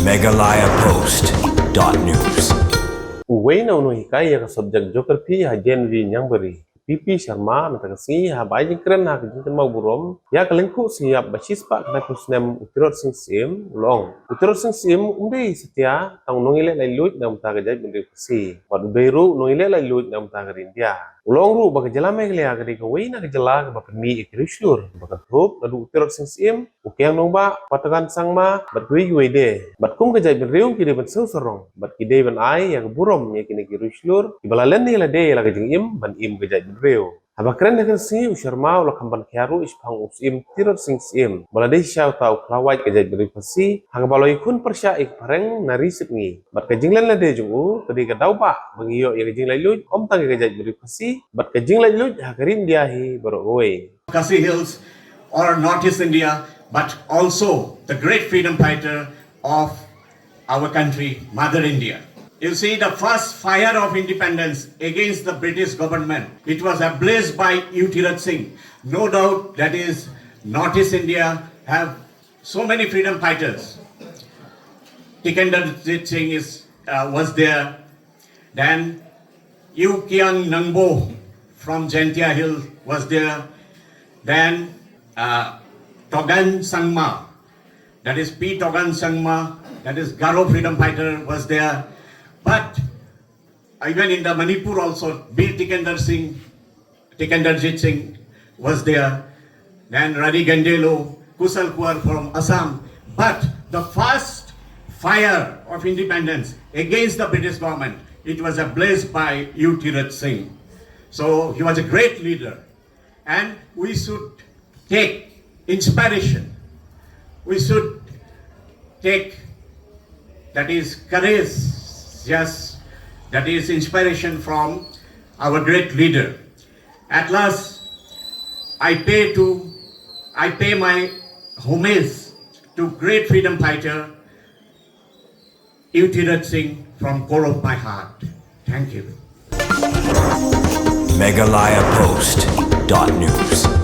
MeghalayaPost.news. Uway na Nonghikai subject geography JNV yang beri. PP Sharma mentagasi habai keren hak jinten mau burom ya kalengku siap basis pak kena kusnem Tirot Syiem long Tirot Syiem umde setia tang Nongïaleh Laitluid nam tagajai bende pesi pad beru Nongïaleh Laitluid nam tagarindia ulong ru baka jala Meghalaya gadi kawai na kajala ka bapni ikrislur baka thup ladu Tirot Syiem ukyang nongba patagan sangma bat gui de bat kum kajai ben reung kide ben sorong bat kide ben ai ya burom ya kine krislur ibalalen ni la de la kajing ban kajai Reo. Habakren dengan si Sharma ulah kamban kiaru ispang usim Tirot Syiem. Balade syau tau klawai kejai beri pasi. Hang baloi kun persya ik pareng nari sipngi. Bat kejinglan lade jungu kedi kadau pa mengiyo ya kejing Laitluid om tang kejai beri pasi. Bat kejing Laitluid hakarin diahi barowe. Khasi Hills or Northeast India, but also the great freedom fighter of our country, Mother India. You see, the first fire of independence against the British government, it was ablaze by Tirot Syiem. No doubt that is Northeast India have so many freedom fighters. Jingïaroh Singh was there. Then Nongbo from Jingïaroh was there. Then Togan Sangma, that is P. Togan Sangma, that is Garo freedom fighter was there. But even in the Manipur also, B. Jingïaroh Singh was there. Then Rani Gandelo, Kusal Kuar from Assam. But the first fire of independence against the British government, it was ablaze by Tirot Syiem. So he was a great leader. And we should take inspiration. We should take, that is courage. Yes, that is inspiration from our great leader. At last, I pay my homage to great freedom fighter Tirot Syiem from core of my heart. Thank you. MeghalayaPost.news.